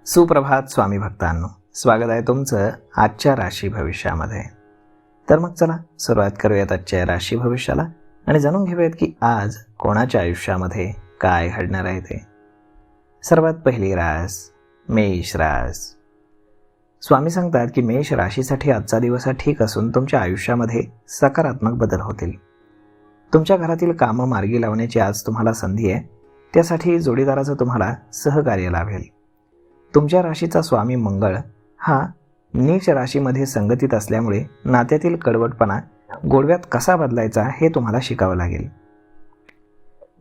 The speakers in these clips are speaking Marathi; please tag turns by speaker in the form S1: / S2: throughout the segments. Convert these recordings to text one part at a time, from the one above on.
S1: सुप्रभात स्वामी भक्तांनो, स्वागत आहे तुमचं आजच्या राशी भविष्यामध्ये. तर मग चला सुरुवात करूयात आजच्या राशी भविष्याला आणि जाणून घेऊयात की आज कोणाच्या आयुष्यामध्ये काय घडणार आहे ते. सर्वात पहिली रास मेष रास. स्वामी सांगतात की मेष राशीसाठी आजचा दिवस हा ठीक असून तुमच्या आयुष्यामध्ये सकारात्मक बदल होतील. तुमच्या घरातील कामं मार्गी लावण्याची आज तुम्हाला संधी आहे. त्यासाठी जोडीदाराचं तुम्हाला सहकार्य लाभेल. तुमच्या राशीचा स्वामी मंगळ हा नीच राशीमध्ये संगतीत असल्यामुळे नात्यातील कडवटपणा गोडव्यात कसा बदलायचा हे तुम्हाला शिकावं लागेल.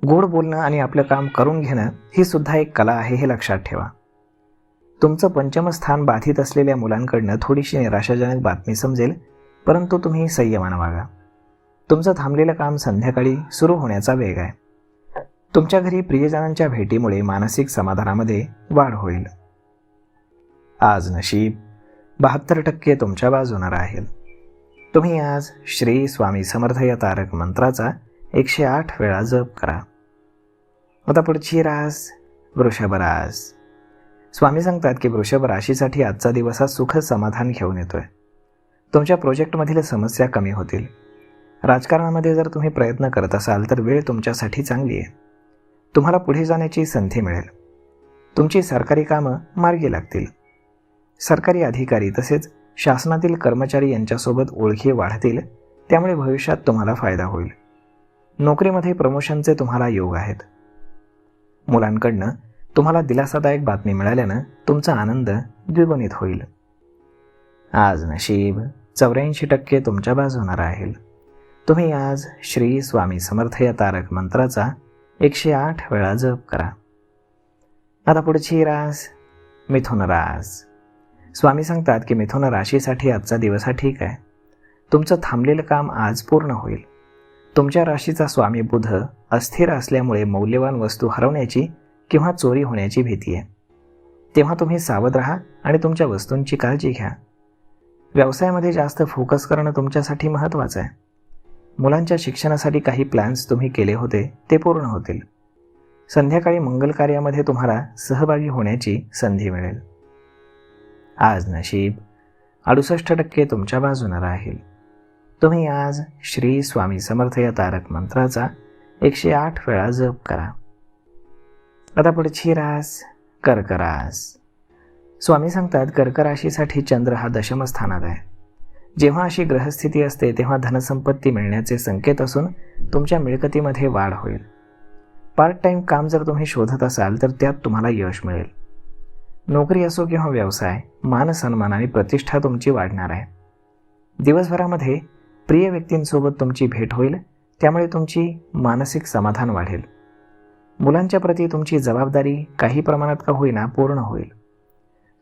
S1: गोड बोलणं आणि आपलं काम करून घेणं ही सुद्धा एक कला आहे, हे लक्षात ठेवा. तुमचं पंचम स्थान बाधित असलेल्या मुलांकडनं थोडीशी निराशाजनक बातमी समजेल, परंतु तुम्ही संयमानं वागा. तुमचं थांबलेलं काम संध्याकाळी सुरू होण्याचा वेग आहे. तुमच्या घरी प्रियजनांच्या भेटीमुळे मानसिक समाधानामध्ये वाढ होईल. आज नशीब 72% तुमच्या बाजूने राहील. तुम्ही आज श्री स्वामी समर्थ या तारक मंत्राचा 108 वेळा जप करा. आता पुढची रास वृषभ रास. स्वामी सांगतात की वृषभ राशीसाठी आजचा दिवस हा सुख समाधान घेऊन येतोय. तुमच्या प्रोजेक्टमधील समस्या कमी होतील. राजकारणामध्ये जर तुम्ही प्रयत्न करत असाल तर वेळ तुमच्यासाठी चांगली आहे. तुम्हाला पुढे जाण्याची संधी मिळेल. तुमची सरकारी कामं मार्गी लागतील. सरकारी अधिकारी तसेच शासनातील कर्मचारी यांच्यासोबत ओळखी वाढतील, त्यामुळे भविष्यात तुम्हाला फायदा होईल. नोकरीमध्ये प्रमोशनचे तुम्हाला योग आहेत. मुलांकडनं तुम्हाला दिलासादायक बातमी मिळाल्यानं तुमचा आनंद द्विगुणित होईल. आज नशीब 84% तुमच्या बाजूने राहील. तुम्ही आज श्री स्वामी समर्थ या तारक मंत्राचा 108 वेळा जप करा. आता पुढची रास मिथुन रास. स्वामी सांगतात की मिथुन राशीसाठी आजचा दिवस हा ठीक आहे. तुमचं थांबलेलं काम आज पूर्ण होईल. तुमच्या राशीचा स्वामी बुध अस्थिर असल्यामुळे मौल्यवान वस्तू हरवण्याची किंवा चोरी होण्याची भीती आहे. तेव्हा तुम्ही सावध राहा आणि तुमच्या वस्तूंची काळजी घ्या. व्यवसायामध्ये जास्त फोकस करणं तुमच्यासाठी महत्त्वाचं आहे. मुलांच्या शिक्षणासाठी काही प्लॅन्स तुम्ही केले होते ते पूर्ण होतील. संध्याकाळी मंगल कार्यामध्ये तुम्हाला सहभागी होण्याची संधी मिळेल. आज नशीब 68% तुमच्या बाजूने राहील. तुम्ही आज श्री स्वामी समर्थ या तारक मंत्राचा 108 वेळा जप करा. आता पुढची रास कर्क रास. स्वामी सांगतात कर्क राशीसाठी चंद्र हा दशम स्थानात आहे. जेव्हा अशी ग्रहस्थिती असते तेव्हा धनसंपत्ती मिळण्याचे संकेत असून तुमच्या मिळकतीमध्ये वाढ होईल. पार्ट टाइम काम जर तुम्ही शोधत असाल तर त्यात तुम्हाला यश मिळेल. नोकरी असो किंवा व्यवसाय, मान सन्मान आणि प्रतिष्ठा तुमची वाढणार आहे. दिवसभरामध्ये प्रिय व्यक्तींसोबत तुमची भेट होईल, त्यामुळे तुमची मानसिक समाधान वाढेल. मुलांच्या प्रती तुमची जबाबदारी काही प्रमाणात का होईना पूर्ण होईल.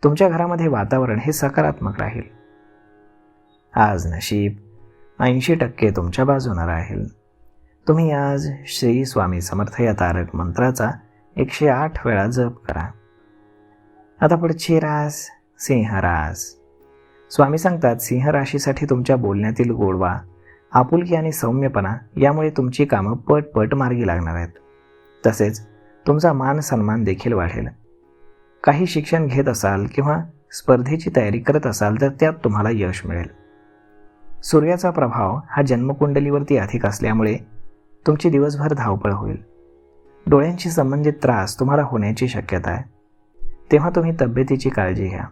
S1: तुमच्या घरामध्ये वातावरण हे सकारात्मक राहील. आज नशीब 80% तुमच्या बाजूने राहील. तुम्ही आज श्री स्वामी समर्थ या तारक मंत्राचा 108 वेळा जप करा. आता पुढची रास सिंह रास. स्वामी सांगतात सिंह राशीसाठी तुमच्या बोलण्यातील गोडवा, आपुलकी आणि सौम्यपणा यामुळे तुमची कामं पट मार्गी लागणार आहेत. तसेच तुमचा मान सन्मान देखील वाढेल. काही शिक्षण घेत असाल किंवा स्पर्धेची तयारी करत असाल तर त्यात तुम्हाला यश मिळेल. सूर्याचा प्रभाव हा जन्मकुंडलीवरती अधिक असल्यामुळे तुमची दिवसभर धावपळ होईल. डोळ्यांशी संबंधित त्रास तुम्हाला होण्याची शक्यता आहे. तेव्हा तुम्ही तब्येतीची काळजी घ्या.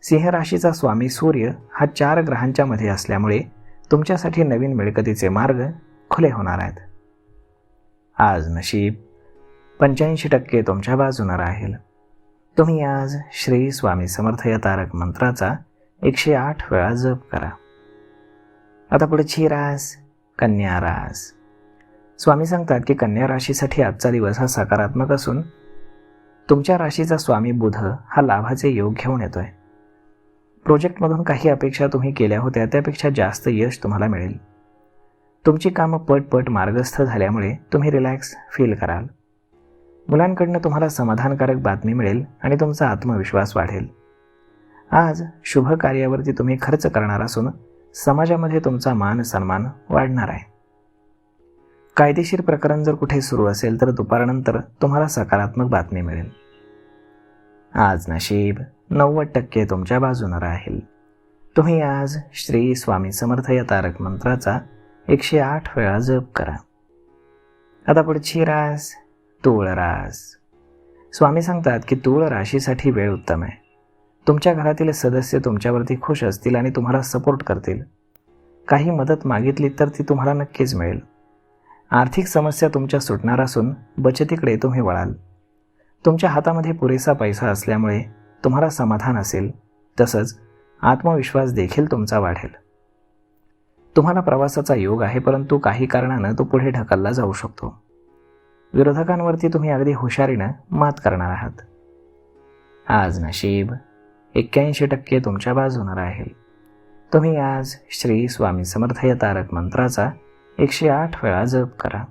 S1: सिंह राशीचा स्वामी सूर्य हा 4 ग्रहांच्या मध्ये असल्यामुळे तुमच्यासाठी नवीन मिळकतीचे मार्ग खुले होणार आहेत. आज नशीब 85% तुमच्या बाजूने राहील. तुम्ही आज श्री स्वामी समर्थ या तारक मंत्राचा 108 वेळा जप करा. आता पुढची रास कन्या रास. स्वामी सांगतात की कन्या राशीसाठी आजचा दिवस हा सकारात्मक असून तुमच्या राशीचा स्वामी बुध हा लाभाचे योग घेऊन येतोय. प्रोजेक्टमधून काही अपेक्षा तुम्ही केल्या होत्या त्यापेक्षा जास्त यश तुम्हाला मिळेल. तुमची कामं पट मार्गस्थ झाल्यामुळे तुम्ही रिलॅक्स फील कराल. मुलांकडनं तुम्हाला समाधानकारक बातमी मिळेल आणि तुमचा आत्मविश्वास वाढेल. आज शुभ कार्यावरती तुम्ही खर्च करणार असून समाजामध्ये तुमचा मान सन्मान वाढणार आहे. कायदेशीर प्रकरण जर कुठे सुरू असेल तर दुपारनंतर तुम्हाला सकारात्मक बातमी मिळेल. आज नशीब 90% तुमच्या बाजूने राहील. तुम्ही आज श्री स्वामी समर्थ या तारक मंत्राचा 108 वेळा जप करा. आता पुढची रास तूळ रास. स्वामी सांगतात की तूळ राशीसाठी वेळ उत्तम आहे. तुमच्या घरातील सदस्य तुमच्यावरती खुश असतील आणि तुम्हाला सपोर्ट करतील. काही मदत मागितली तर ती तुम्हाला नक्कीच मिळेल. आर्थिक समस्या तुमच्या सुटणार असून बचतीकडे तुम्ही वळाल. तुमच्या हातामध्ये पुरेसा पैसा असल्यामुळे तुम्हाला समाधान असेल. तसंच आत्मविश्वास देखील तुमचा वाढेल. तुम्हाला प्रवासाचा योग आहे, परंतु काही कारणानं तो पुढे ढकलला जाऊ शकतो. विरोधकांवरती तुम्ही अगदी हुशारीनं मात करणार आहात. आज नशीब 81% तुमच्या बाजूने राहील. तुम्ही आज श्री स्वामी समर्थ या तारक मंत्राचा 108 वेळा जप करा.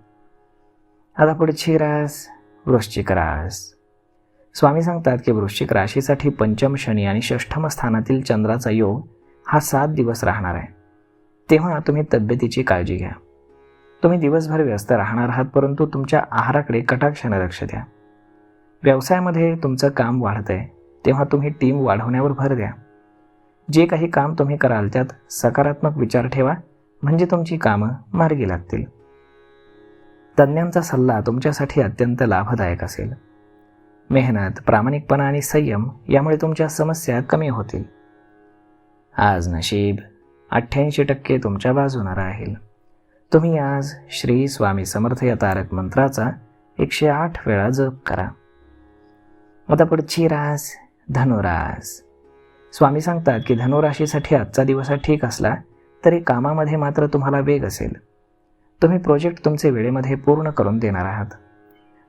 S1: आता पुढची रास वृश्चिक रास. स्वामी सांगतात की वृश्चिक राशीसाठी पंचम शनी आणि षष्ठम स्थानातील चंद्राचा योग हा 7 दिवस राहणार आहे. तेव्हा तुम्ही तब्येतीची काळजी घ्या. तुम्ही दिवसभर व्यस्त राहणार आहात, परंतु तुमच्या आहाराकडे कटाक्षाने लक्ष द्या. व्यवसायामध्ये तुमचं काम वाढतंय, तेव्हा तुम्ही टीम वाढवण्यावर भर द्या. जे काही काम तुम्ही कराल त्यात सकारात्मक विचार ठेवा, म्हणजे तुमची कामं मार्गी लागतील. तज्ज्ञांचा सल्ला तुमच्यासाठी अत्यंत लाभदायक असेल. मेहनत, प्रामाणिकपणा आणि संयम यामुळे तुमच्या समस्या कमी होतील. आज नशीब 88% तुमच्या बाजूने राहील. तुम्ही आज श्री स्वामी समर्थ या तारक मंत्राचा 108 वेळा जप करा. आता पुढची रास धनुरास. स्वामी सांगतात की धनुराशीसाठी आजचा दिवस हा ठीक असला तरी कामामध्ये मात्र तुम्हाला वेग असेल. तुम्ही प्रोजेक्ट तुमचे वेळेमध्ये पूर्ण करून देणार आहात.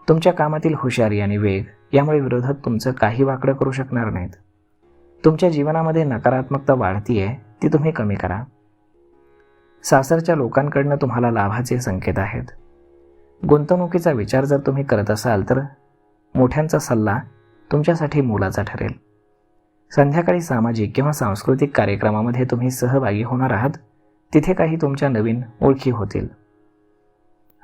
S1: तुमच्या कामातील हुशारी आणि वेग यामुळे विरोधक तुमचं काही वाकडं करू शकणार नाहीत. तुमच्या जीवनामध्ये नकारात्मकता वाढतीये, ती तुम्ही कमी करा. सासरच्या लोकांकडनं तुम्हाला लाभाचे संकेत आहेत. गुंतवणुकीचा विचार जर तुम्ही करत असाल तर मोठ्यांचा सल्ला तुमच्यासाठी मोलाचा ठरेल. संध्याकाळी सामाजिक किंवा सांस्कृतिक कार्यक्रमामध्ये तुम्ही सहभागी होणार आहात. तिथे काही तुमच्या नवीन ओळखी होतील.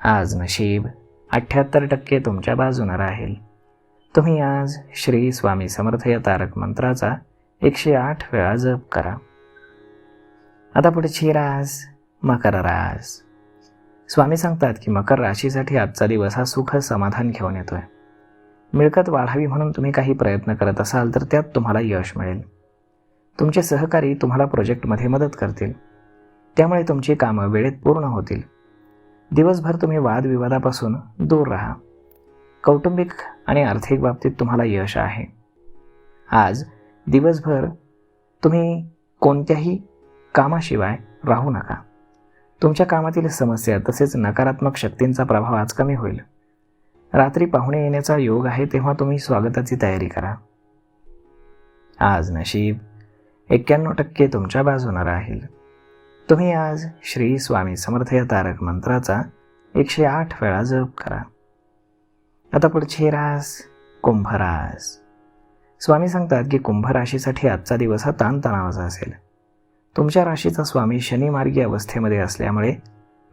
S1: आज नशीब 78% तुमच्या बाजूने राहील. तुम्ही आज श्री स्वामी समर्थ या तारक मंत्राचा 108 वेळा जप करा. आता पुढची रास मकर रास. स्वामी सांगतात की मकर राशीसाठी आजचा दिवस हा सुख समाधान घेऊन येतोय. मिळकत वाढावी म्हणून तुम्ही काही प्रयत्न करत असाल तर त्यात तुम्हाला यश मिळेल. तुमचे सहकारी तुम्हाला प्रोजेक्टमध्ये मदत करतील. त्यामुळे तुमची कामं वेळेत पूर्ण होतील. दिवसभर तुम्ही वादविवादापासून दूर राहा. कौटुंबिक आणि आर्थिक बाबतीत तुम्हाला यश आहे. आज दिवसभर तुम्ही कोणत्याही कामाशिवाय राहू नका. तुमच्या कामातील समस्या तसेच नकारात्मक शक्तींचा प्रभाव आज कमी होईल. रात्री पाहुणे येण्याचा योग आहे, तेव्हा तुम्ही स्वागताची तयारी करा. आज नशीब 91% तुमच्या बाजूने राहील. तुम्ही आज श्री स्वामी समर्थ या तारक मंत्राचा 108 वेळा जप करा. आता पुढची रास कुंभ रास. स्वामी सांगतात की कुंभ राशीसाठी आजचा दिवस हा ताणतणावाचा असेल. तुमच्या राशीचा स्वामी शनी मार्गी अवस्थेमध्ये असल्यामुळे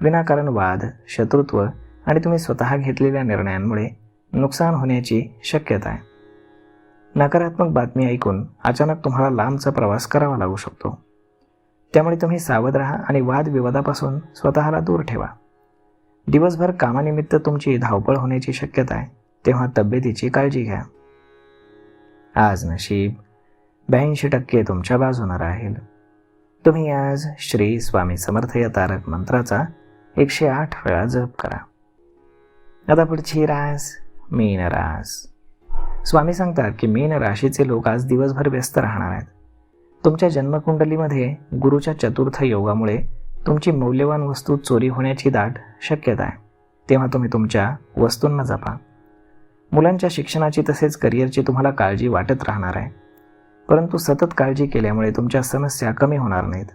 S1: विनाकारण वाद, शत्रुत्व आणि तुम्ही स्वतः घेतलेल्या निर्णयांमुळे नुकसान होण्याची शक्यता आहे. नकारात्मक बातमी ऐकून अचानक तुम्हाला लांबचा प्रवास करावा लागू शकतो. त्यामुळे तुम्ही सावध राहा आणि वादविवादापासून स्वतःला दूर ठेवा. दिवसभर कामानिमित्त तुमची धावपळ होण्याची शक्यता आहे, तेव्हा तब्येतीची काळजी घ्या. आज नशीब 82% तुमच्या बाजूने राहील. तुम्ही आज श्री स्वामी समर्थ या तारक मंत्राचा 108 वेळा जप करा. आता पुढची रास मीन रास. स्वामी सांगतात की मीन राशीचे लोक आज दिवसभर व्यस्त राहणार आहेत. तुमच्या जन्मकुंडलीमध्ये गुरुच्या चतुर्थ योगामुळे तुमची मौल्यवान वस्तू चोरी होण्याची दाट शक्यता आहे, तेव्हा तुम्ही तुमच्या वस्तूंना जपा. मुलांच्या शिक्षणाची तसेच करिअरची तुम्हाला काळजी वाटत राहणार आहे, परंतु सतत काळजी केल्यामुळे तुमच्या समस्या कमी होणार नाहीत.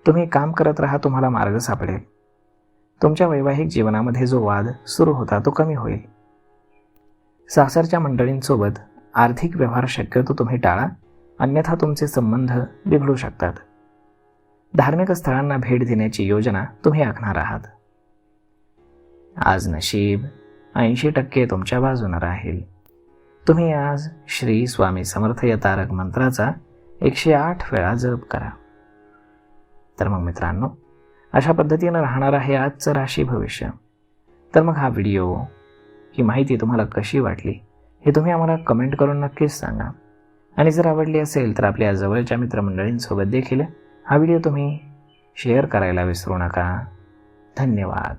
S1: तुम्ही काम करत राहा, तुम्हाला मार्ग सापडेल. तुमच्या वैवाहिक जीवनामध्ये जो वाद सुरू होता तो कमी होईल. सासरच्या मंडळींसोबत आर्थिक व्यवहार शक्यतो तुम्ही टाळा, अन्यथा तुमचे संबंध बिघडू शकतात. धार्मिक स्थळांना भेट देण्याची योजना तुम्ही आखणार आहात. आज नशीब 80% तुमच्या बाजूने राहील. तुम्ही आज श्री स्वामी समर्थ या तारक मंत्राचा 108 वेळा जप करा. तर मग मित्रांनो, अशा पद्धतीनं राहणार आहे आजचं राशी भविष्य. तर मग हा व्हिडिओ, ही माहिती तुम्हाला कशी वाटली हे तुम्ही आम्हाला कमेंट करून नक्कीच सांगा. आणि जर आवडली असेल तर आपल्या जवळच्या मित्रमंडळींसोबत देखील हा व्हिडिओ तुम्ही शेअर करायला विसरू नका. धन्यवाद.